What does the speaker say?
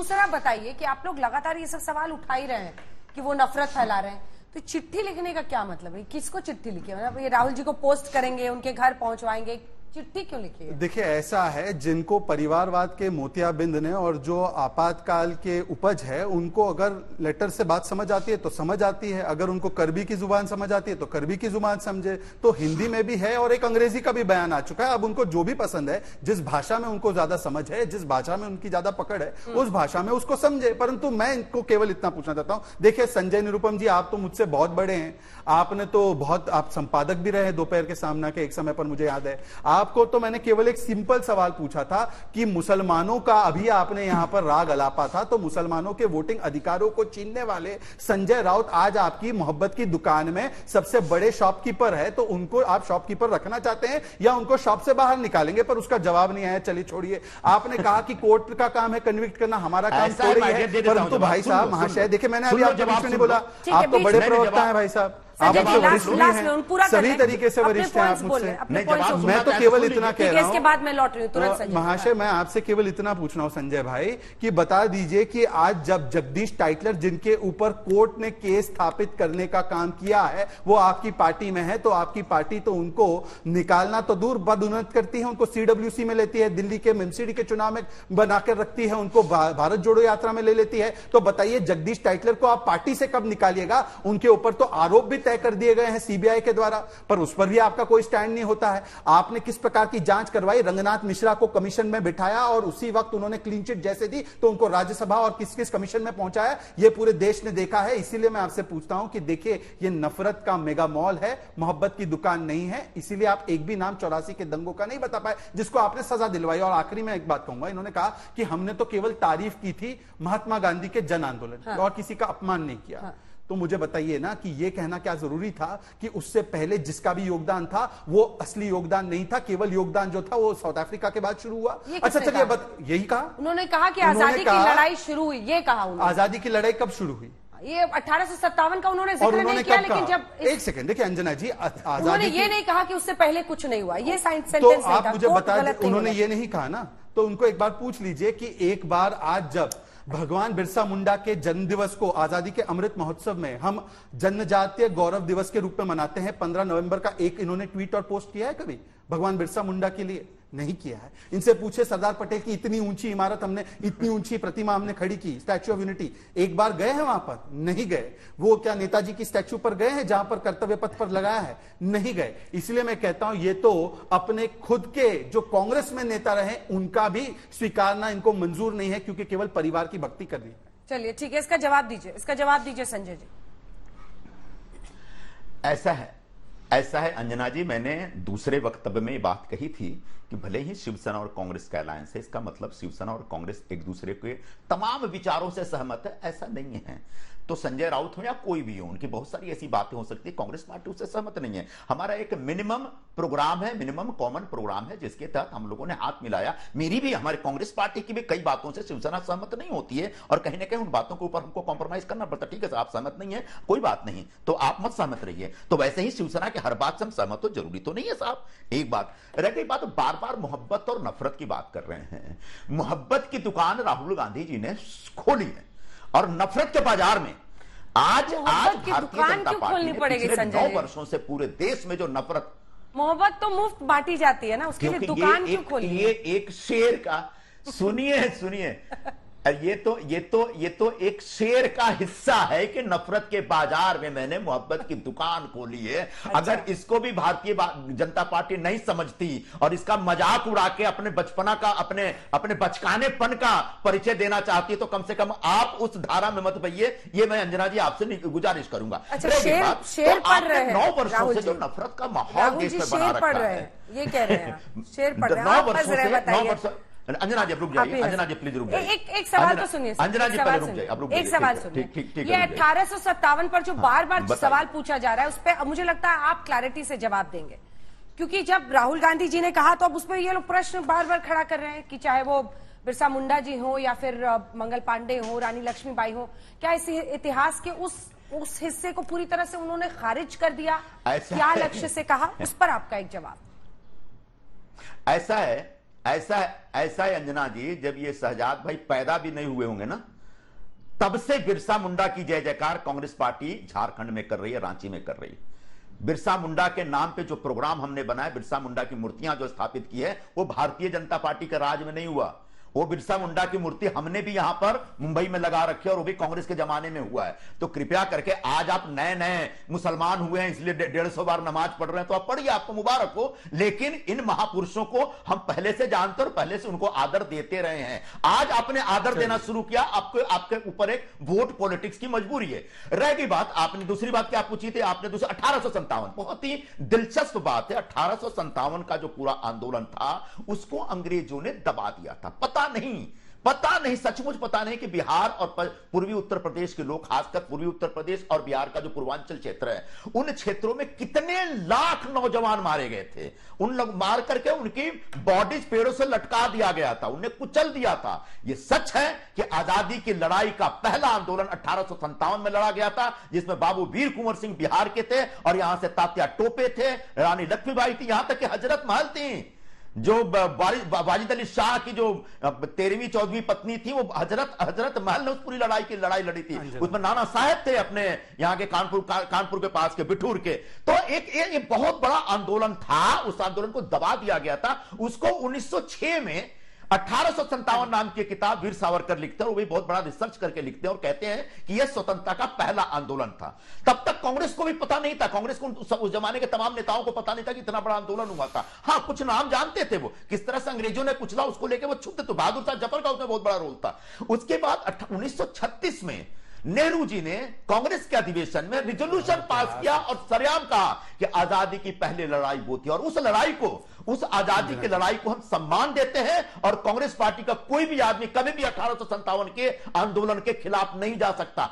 दूसरा बताइए कि आप लोग लगातार ये सब सवाल उठा ही रहे हैं कि वो नफरत फैला रहे हैं, तो चिट्ठी लिखने का क्या मतलब है? किसको चिट्ठी लिखी? मतलब ये राहुल जी को पोस्ट करेंगे, उनके घर पहुंचवाएंगे, चिट्ठी क्यों लिखी है? देखिए, ऐसा है, जिनको परिवारवाद के मोतियाबिंद ने और जो आपातकाल के उपज है, उनको अगर लेटर से बात समझ आती है तो समझ आती है, अगर उनको करबी की जुबान समझ आती है तो करबी की जुबान समझे। तो हिंदी में भी है और एक अंग्रेजी का भी बयान आ चुका है। अब उनको जो भी पसंद है, जिस भाषा में उनको ज्यादा समझ है, जिस भाषा में उनकी ज्यादा पकड़ है, उस भाषा में उसको समझे। परंतु मैं इनको केवल इतना पूछना चाहता हूं, देखिए संजय निरुपम जी, आप तो मुझसे बहुत बड़े हैं, आपने तो बहुत, आप संपादक भी रहे दोपहर के सामना के एक समय पर, मुझे याद है। आपको तो मैंने केवल एक सिंपल सवाल पूछा था कि मुसलमानों का, अभी आपने यहां पर राग अलापा था, तो मुसलमानों के वोटिंग अधिकारों को छीनने वाले संजय राउत आज आपकी मोहब्बत की दुकान में सबसे बड़े शॉपकीपर है, तो उनको आप शॉपकीपर रखना चाहते हैं या उनको शॉप से बाहर निकालेंगे? पर उसका जवाब नहीं आया। चलिए छोड़िए, आपने कहा कि कोर्ट का काम है कन्विक्ट करना, हमारा काम थोड़ी है। परंतु भाई साहब, महाशय, देखिए मैंने अभी आपके बीच में नहीं बोला, आप तो बड़े प्रवक्ता हैं भाई साहब, आप मुझसे वरिष्ठ भी हैं, सभी तरीके से वरिष्ठ हैं आप मुझसे। मैं तो केवल इतना कह रहा हूं, इसके बाद मैं लौट रही हूं तुरंत। महाशय, मैं आपसे केवल इतना पूछ रहा हूं संजय भाई कि बता दीजिए कि आज जब जगदीश टाइटलर, जिनके ऊपर कोर्ट ने केस स्थापित करने का काम किया है, वो आपकी पार्टी में है, तो आपकी पार्टी तो उनको निकालना तो दूर, बदउन्नत करती है, उनको सीडब्ल्यूसी में लेती है, दिल्ली के एमसीडी के चुनाव में बनाकर रखती है, उनको भारत जोड़ो यात्रा में ले लेती है। तो बताइए, जगदीश टाइटलर को आप पार्टी से कब निकालिएगा? उनके ऊपर तो आरोप भी तय कर दिए गए हैं सीबीआई के द्वारा, पर उस पर भी आपका कोई स्टैंड नहीं होता है। आपने किस प्रकार की जांच करवाई? रंगनाथ मिश्रा को कमीशन में बिठाया और उसी वक्त उन्होंने क्लीन चिट जैसे दी तो उनको राज्यसभा और किस किस कमीशन में पहुंचाया, यह पूरे देश ने देखा है। इसीलिए मैं आपसे पूछता हूं कि देखिए, यह नफरत का मेगा मॉल है, मोहब्बत की दुकान नहीं है। इसीलिए आप एक भी नाम 84 के दंगों का नहीं बता पाए जिसको आपने सजा दिलवाई। और आखिरी में एक बात कहूंगा, इन्होंने कहा कि हमने तो केवल तारीफ की थी महात्मा गांधी के जन आंदोलन की, और किसी का अपमान नहीं किया। तो मुझे बताइए ना कि यह कहना क्या जरूरी था कि उससे पहले जिसका भी योगदान था वो असली योगदान नहीं था, केवल योगदान जो था वो साउथ अफ्रीका के बाद शुरू हुआ। अच्छा चलिए, यही कहा उन्होंने, कहा कि आजादी की लड़ाई शुरू हुई, ये कहा उन्होंने। आजादी की लड़ाई कब शुरू हुई? ये 1857 का उन्होंने जिक्र नहीं किया, लेकिन जब एक सेकंड, देखिए अंजना जी, उन्होंने ये नहीं कहा कि उससे पहले कुछ नहीं हुआ, ये सेंटेंस तो आप मुझे बता दें, उन्होंने ये नहीं कहा ना, तो उनको एक बार पूछ लीजिए कि एक बार आज जब भगवान बिरसा मुंडा के जन्म दिवस को आजादी के अमृत महोत्सव में हम जनजातीय गौरव दिवस के रूप में मनाते हैं, 15 नवंबर का, एक इन्होंने ट्वीट और पोस्ट किया है कभी भगवान बिरसा मुंडा के लिए? नहीं किया है। इनसे पूछे, सरदार पटेल की इतनी ऊंची इमारत हमने, इतनी ऊंची प्रतिमा हमने खड़ी की, स्टैच्यू ऑफ यूनिटी, एक बार गए हैं वहां पर? नहीं गए। वो क्या नेताजी की स्टैच्यू पर गए हैं जहां पर कर्तव्य पथ पर लगाया है? नहीं गए। इसलिए मैं कहता हूं, ये तो अपने खुद के जो कांग्रेस में नेता रहे उनका भी स्वीकारना इनको मंजूर नहीं है, क्योंकि केवल परिवार की भक्ति करनी है। चलिए ठीक है, इसका जवाब दीजिए, इसका जवाब दीजिए संजय जी। ऐसा है अंजना जी, मैंने दूसरे वक्तव्य में ये बात कही थी कि भले ही शिवसेना और कांग्रेस का अलायंस है, इसका मतलब शिवसेना और कांग्रेस एक दूसरे के तमाम विचारों से सहमत है, ऐसा नहीं है। तो संजय राउत हो या कोई भी हो, उनकी बहुत सारी ऐसी बातें हो सकती है, कांग्रेस पार्टी उससे सहमत नहीं है। हमारा एक मिनिमम प्रोग्राम है, मिनिमम कॉमन प्रोग्राम है, जिसके तहत हम लोगों ने हाथ मिलाया। मेरी भी, हमारे कांग्रेस पार्टी की भी कई बातों से शिवसेना सहमत नहीं होती है, और कहीं ना कहीं उन बातों के ऊपर हमको कॉम्प्रोमाइज करना पड़ता है। ठीक है सर, आप सहमत नहीं है, कोई बात नहीं, तो आप मत सहमत रहिए। तो वैसे ही शिवसेना के हर बात से हम सहमत हो जरूरी तो नहीं है साहब। एक बात रह गई, बात बार बार मोहब्बत और नफरत की बात कर रहे हैं। मोहब्बत की दुकान राहुल गांधी जी ने खोली है, और नफरत के बाजार में आज भारतीय जनता पार्टी ने पिछले 9 वर्षों से पूरे देश में जो नफरत, मोहब्बत तो मुफ्त बांटी जाती है ना, उसके लिए दुकान क्यों खोली? ये एक शेर का, सुनिए ये तो एक शेर का हिस्सा है कि नफरत के बाजार में मैंने मोहब्बत की दुकान खोली है। अच्छा। अगर इसको भी भारतीय जनता पार्टी नहीं समझती और इसका मजाक उड़ा के अपने बचपना का, अपने बचकानेपन का परिचय देना चाहती है, तो कम से कम आप उस धारा में मत बहिए, ये मैं अंजना जी आपसे गुजारिश करूंगा। अच्छा, शेर पढ़ रहे हैं 9 वर्षों से जो नफरत का माहौल देश में बना रखा है, ये कह रहे हैं शेर पढ़ रहे हैं। 9 वर्षों से, अंजना जी रुक जाइए, अंजना जी प्लीज रुक जाइए। एक सवाल तो सुनिए, अंजना जी पहले रुक जाइए, अब रुक जाइए। एक सवाल सुनिए, ये 1857 पर जो बार बार सवाल पूछा जा रहा है, उस पर मुझे लगता है आप क्लैरिटी से जवाब देंगे, क्योंकि जब राहुल गांधी जी ने कहा तो अब उस पर ये लोग प्रश्न बार बार खड़ा कर रहे हैं कि चाहे वो बिरसा मुंडा जी हो या फिर मंगल पांडे हो, रानी लक्ष्मीबाई हो, क्या इस इतिहास के उस हिस्से को पूरी तरह से उन्होंने खारिज कर दिया? क्या लक्ष्य से कहा, उस पर आपका एक जवाब। ऐसा है ऐसा है अंजना जी, जब ये शहजाद भाई पैदा भी नहीं हुए होंगे ना, तब से बिरसा मुंडा की जय जयकार कांग्रेस पार्टी झारखंड में कर रही है, रांची में कर रही है। बिरसा मुंडा के नाम पे जो प्रोग्राम हमने बनाया, बिरसा मुंडा की मूर्तियां जो स्थापित की है, वो भारतीय जनता पार्टी के राज में नहीं हुआ। वो बिरसा मुंडा की मूर्ति हमने भी यहां पर मुंबई में लगा रखी है और वो भी कांग्रेस के जमाने में हुआ है। तो कृपया करके, आज आप नए नए मुसलमान हुए हैं इसलिए 150 बार नमाज पढ़ रहे हैं, तो आप पढ़िए, आपको मुबारक हो। लेकिन इन महापुरुषों को हम पहले से जानते और पहले से उनको आदर देते रहे हैं। आज आपने आदर देना शुरू किया, आपके ऊपर एक वोट पॉलिटिक्स की मजबूरी है। रह गई बात, आपने दूसरी बात क्या पूछी थी, आपने 1857, बहुत ही दिलचस्प बात है। 1857 का जो पूरा आंदोलन था उसको अंग्रेजों ने दबा दिया था। पता नहीं, सचमुच पता नहीं कि बिहार और पूर्वी उत्तर प्रदेश के लोग, खासकर पूर्वी उत्तर प्रदेश और बिहार का जो पूर्वांचल क्षेत्र है, उन क्षेत्रों में कितने लाख नौजवान मारे गए थे। उन लोग मार करके उनकी बॉडीज पेड़ों से लटका दिया गया था, उन्हें कुचल दिया था। यह सच है कि आजादी की लड़ाई का पहला आंदोलन 1857 में लड़ा गया था, जिसमें बाबू वीर कुंवर सिंह बिहार के थे और यहां से तात्या टोपे थे, रानी लक्ष्मीबाई थी, यहां तक कि हजरत महल थी। जो वाजिद अली शाह की जो 13वीं 14वीं पत्नी थी, वो हजरत महल ने उस पूरी लड़ाई लड़ी थी। उसमें नाना साहब थे अपने यहाँ के कानपुर के पास के बिठूर के। तो एक बहुत बड़ा आंदोलन था, उस आंदोलन को दबा दिया गया था। उसको 1906 में 1857 नाम की किताब वीर सावरकर लिखते हैं, वो भी बहुत बड़ा रिसर्च करके लिखते हैं और कहते हैं कि यह स्वतंत्रता का पहला आंदोलन था। तब तक कांग्रेस को भी पता नहीं था, कांग्रेस को उस जमाने के तमाम नेताओं को पता नहीं था कि इतना बड़ा आंदोलन हुआ था। हाँ, कुछ नाम जानते थे, वो किस तरह से अंग्रेजों ने कुचला उसको लेकर वो क्षुब्ध, तो बहादुर शाह जफर का उसमें बहुत बड़ा रोल था। उसके बाद 1936 में नेहरू जी ने कांग्रेस के अधिवेशन में रिजोल्यूशन पास किया और सरेआम कहा कि आजादी की पहली लड़ाई वो थी, और उस लड़ाई को, उस आजादी की लड़ाई को हम सम्मान देते हैं। और कांग्रेस पार्टी का कोई भी आदमी कभी भी 1857 के आंदोलन के खिलाफ नहीं जा सकता।